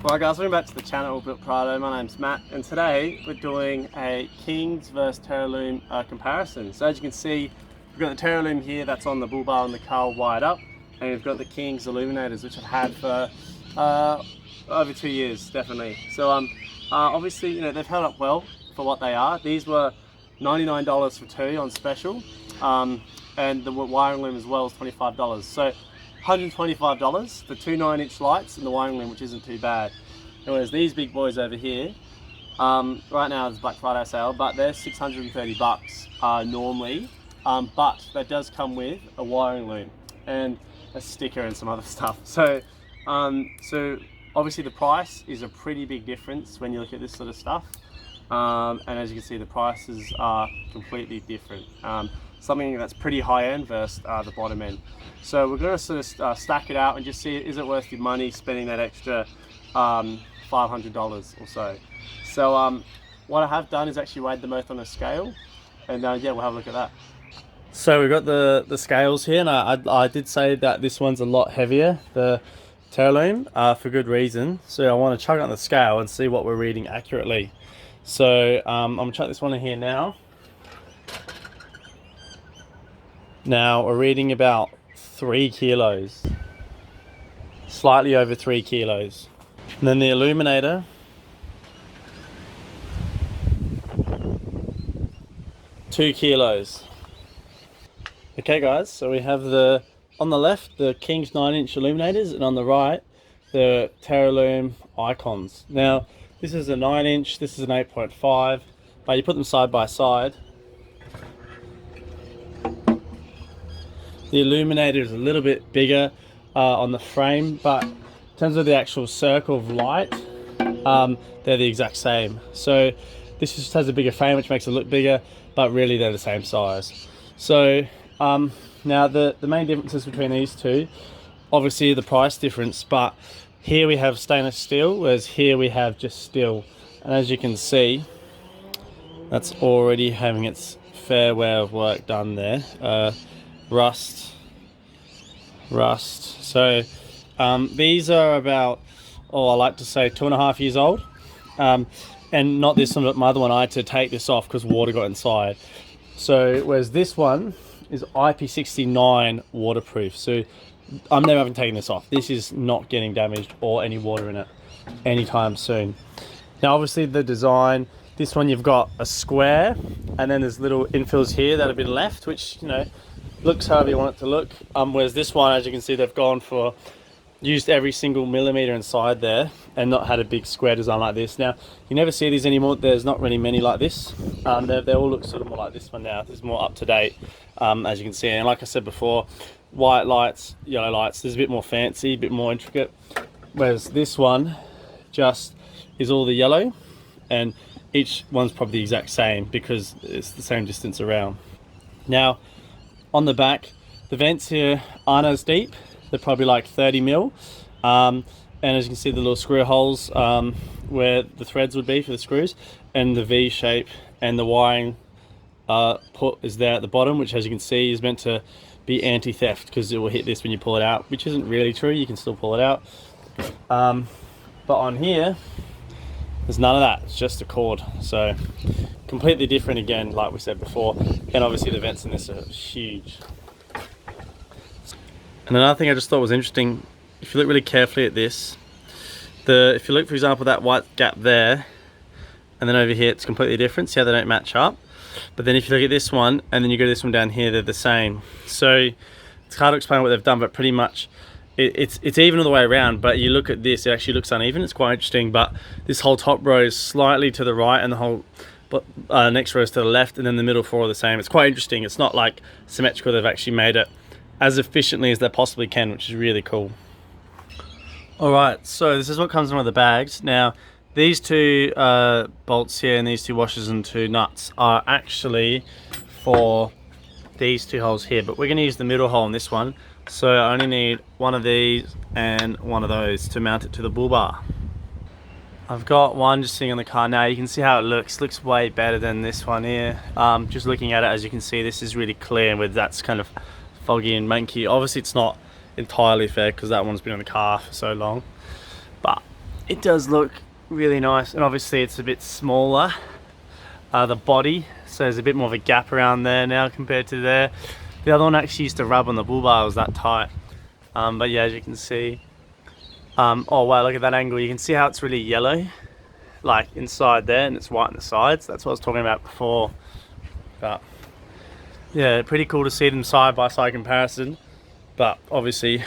Alright guys, welcome back to the channel Builtprado. My name's Matt and today we're doing a Kings versus Teralume comparison. So as you can see, we've got the Teralume here that's on the bull bar and the car wired up, and we've got the Kings illuminators which I've had for over 2 years definitely. So obviously, you know, they've held up well for what they are. These were $99 for two on special, and the wiring loom as well is $25. So $125 for two 9-inch lights and the wiring loom, which isn't too bad. Whereas these big boys over here, right now it's Black Friday sale, but they're 630 bucks normally, but that does come with a wiring loom and a sticker and some other stuff. So so obviously the price is a pretty big difference when you look at this sort of stuff, and as you can see, the prices are completely different. Something that's pretty high end versus the bottom end. So we're going to sort of stack it out and just see, is it worth your money spending that extra $500 or so. So what I have done is actually weighed them both on a scale, and yeah, we'll have a look at that. So we've got the scales here, and I did say that this one's a lot heavier, the Teralume, for good reason. So I want to chuck it on the scale and see what we're reading accurately. So I'm going to chuck this one in here now. Now we're reading about 3 kilos, slightly over 3 kilos. And then the illuminator, two kilos. Okay guys, so we have on the left, the Kings 9-inch illuminators, and on the right, the Teralume icons. Now, this is a 9-inch, this is an 8.5, but you put them side by side. The illuminator is a little bit bigger on the frame, but in terms of the actual circle of light, they're the exact same. So this just has a bigger frame, which makes it look bigger, but really they're the same size. So now the main differences between these two, obviously the price difference, but here we have stainless steel, whereas here we have just steel. And as you can see, that's already having its fair wear of work done there. Rust. So these are about, I like to say 2.5 years old, and not this one, but my other one, I had to take this off because water got inside. So whereas this one is IP69 waterproof, so I'm never having taken this off. This is not getting damaged or any water in it anytime soon. Now obviously the design, this one you've got a square, and then there's little infills here that have been left, which, you know, looks however you want it to look. Whereas this one, as you can see, they've used every single millimeter inside there and not had a big square design like this. Now, you never see these anymore. There's not really many like this. They all look sort of more like this one now. This is more up to date, as you can see. And like I said before, white lights, yellow lights, there's a bit more fancy, a bit more intricate. Whereas this one just is all the yellow, and each one's probably the exact same because it's the same distance around. Now, on the back, the vents here aren't as deep. They're probably like 30 mil. And as you can see, the little screw holes where the threads would be for the screws, and the V shape, and the wiring put is there at the bottom, which as you can see is meant to be anti-theft because it will hit this when you pull it out, which isn't really true. You can still pull it out. But on here, there's none of that. It's just a cord. So completely different again, like we said before. And obviously the vents in this are huge. And another thing I just thought was interesting, if you look really carefully at this, if you look, for example, that white gap there, and then over here it's completely different. See how they don't match up? But then if you look at this one, and then you go to this one down here, they're the same. So it's hard to explain what they've done, but pretty much it's even all the way around. But you look at this, it actually looks uneven. It's quite interesting, but this whole top row is slightly to the right, and the whole next row is to the left, and then the middle four are the same. It's quite interesting. It's not like symmetrical. They've actually made it as efficiently as they possibly can, which is really cool. Alright, so this is what comes in one of the bags. Now, these two bolts here and these two washers and two nuts are actually for these two holes here, but we're going to use the middle hole in this one. So I only need one of these and one of those to mount it to the bull bar. I've got one just sitting on the car now. You can see how it looks way better than this one here. Just looking at it, as you can see, this is really clear, with that's kind of foggy and manky. Obviously it's not entirely fair because that one's been on the car for so long, but it does look really nice, and obviously it's a bit smaller, the body, so there's a bit more of a gap around there now compared to there. The other one actually used to rub on the bull bar, it was that tight. But yeah, as you can see, oh wow, look at that angle. You can see how it's really yellow, like inside there, and it's white on the sides. That's what I was talking about before. But yeah, pretty cool to see them side by side comparison. But obviously,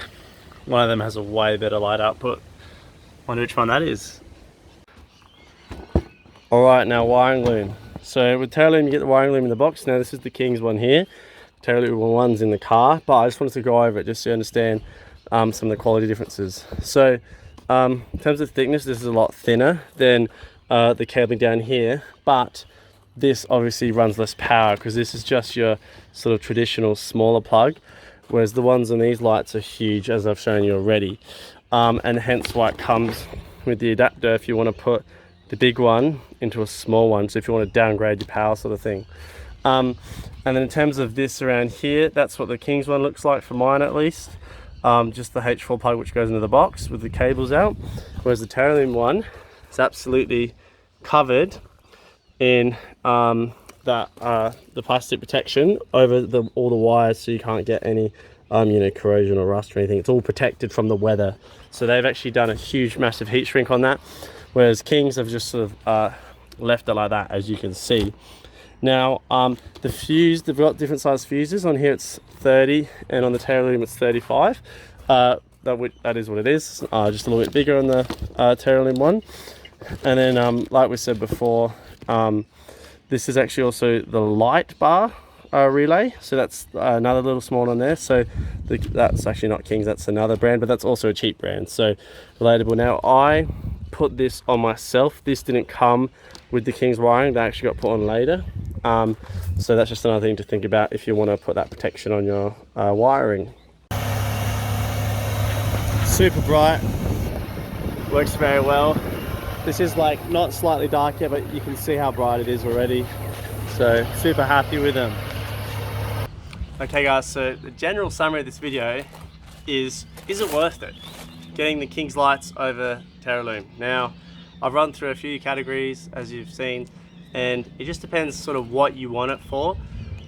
one of them has a way better light output. Wonder which one that is. All right, now wiring loom. So with Teralume, you get the wiring loom in the box. Now this is the King's one here. Teralume one's in the car, but I just wanted to go over it just so you understand some of the quality differences. So in terms of thickness, this is a lot thinner than the cabling down here, but this obviously runs less power because this is just your sort of traditional smaller plug, whereas the ones on these lights are huge, as I've shown you already, and hence why it comes with the adapter if you want to put the big one into a small one, so if you want to downgrade your power sort of thing. And then in terms of this around here, that's what the King's one looks like for mine at least. Just the H4 plug which goes into the box with the cables out, whereas the Teralume one is absolutely covered in the plastic protection over all the wires, so you can't get any you know, corrosion or rust or anything. It's all protected from the weather, so they've actually done a huge massive heat shrink on that, whereas Kings have just sort of left it like that, as you can see. Now the fuse, they've got different size fuses. On here it's 30 and on the Teralume it's 35. That is what it is, just a little bit bigger on the Teralume one. And then like we said before, this is actually also the light bar relay, so that's another little small one there. So that's actually not King's, that's another brand, but that's also a cheap brand, so relatable. Now I put this on myself. This didn't come with the King's wiring, they actually got put on later. So that's just another thing to think about if you want to put that protection on your wiring. Super bright, works very well. This is like not slightly dark yet, but you can see how bright it is already. So super happy with them. Okay guys, so the general summary of this video is it worth it getting the King's lights over Teralume? Now I've run through a few categories as you've seen, and it just depends sort of what you want it for.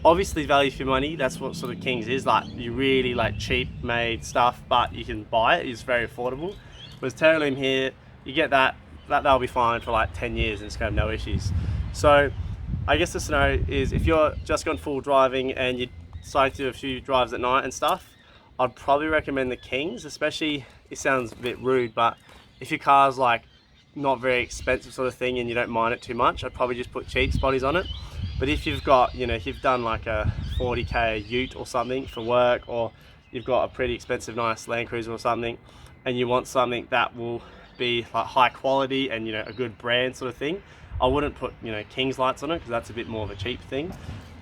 Obviously value for money, that's what sort of King's is, like you really like cheap made stuff, but you can buy it, it's very affordable. Whereas Teralume here, you get that'll be fine for like 10 years and it's gonna have no issues. So I guess the scenario is if you're just gone full driving and you're deciding to do a few drives at night and stuff, I'd probably recommend the King's, especially, it sounds a bit rude, but if your car's like not very expensive sort of thing and you don't mind it too much, I'd probably just put cheap spotties on it. But if you've got, you know, if you've done like a 40k ute or something for work, or you've got a pretty expensive nice Land Cruiser or something, and you want something that will be like high quality and, you know, a good brand sort of thing, I wouldn't put, you know, King's lights on it because that's a bit more of a cheap thing.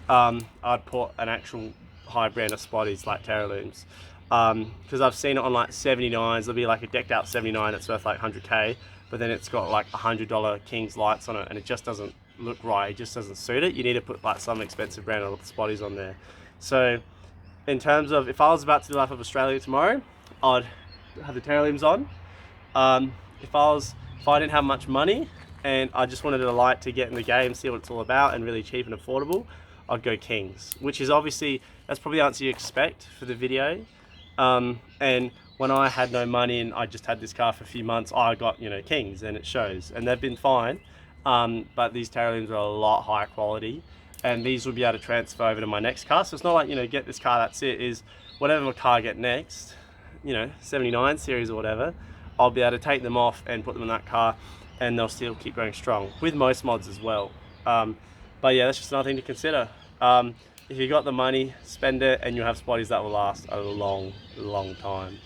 I'd put an actual high brand of spotties like Teralume's, because I've seen it on like 79s. There'll be like a decked out 79 that's worth like 100k, but then it's got like $100 King's lights on it and it just doesn't look right, it just doesn't suit it. You need to put like some expensive brand of spotties on there. So in terms of, if I was about to do Life of Australia tomorrow, I'd have the Teralumes on. If I didn't have much money and I just wanted a light to get in the game, see what it's all about, and really cheap and affordable, I'd go King's, which is obviously, that's probably the answer you expect for the video. And when I had no money and I just had this car for a few months, I got, you know, King's, and it shows, and they've been fine. But these Teralumes are a lot higher quality, and these will be able to transfer over to my next car. So it's not like, you know, get this car, that's it, is whatever car I get next, you know, 79 series or whatever, I'll be able to take them off and put them in that car and they'll still keep going strong, with most mods as well. But yeah, that's just another thing to consider. If you got the money, spend it and you'll have spotties that will last a long time.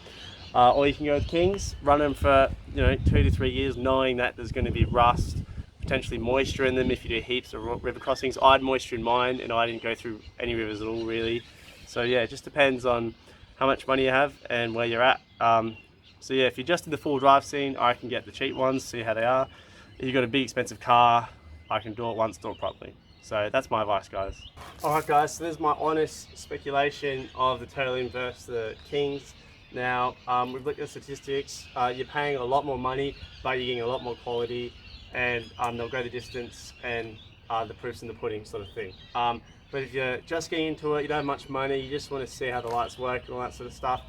Or you can go with King's, run them for, you know, 2 to 3 years, knowing that there's going to be rust, potentially moisture in them if you do heaps of river crossings. I had moisture in mine and I didn't go through any rivers at all really. So yeah, it just depends on how much money you have and where you're at. So yeah, if you're just in the full drive scene, I can get the cheap ones, see how they are. If you've got a big expensive car, I can do it once, do it properly. So that's my advice, guys. Alright guys, so there's my honest speculation of the Teralume versus the King's. Now, we've looked at the statistics. You're paying a lot more money, but you're getting a lot more quality, and they'll go the distance, and the proof's in the pudding sort of thing. But if you're just getting into it, you don't have much money, you just want to see how the lights work and all that sort of stuff,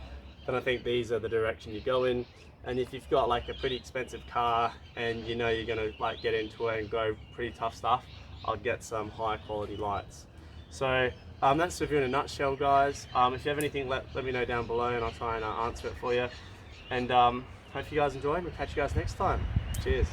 then I think these are the direction you go in. And if you've got like a pretty expensive car and you know you're gonna like get into it and go pretty tough stuff, I'd get some high quality lights. So that's the review in a nutshell, guys. If you have anything, let me know down below and I'll try and answer it for you. And hope you guys enjoy, and we'll catch you guys next time. Cheers.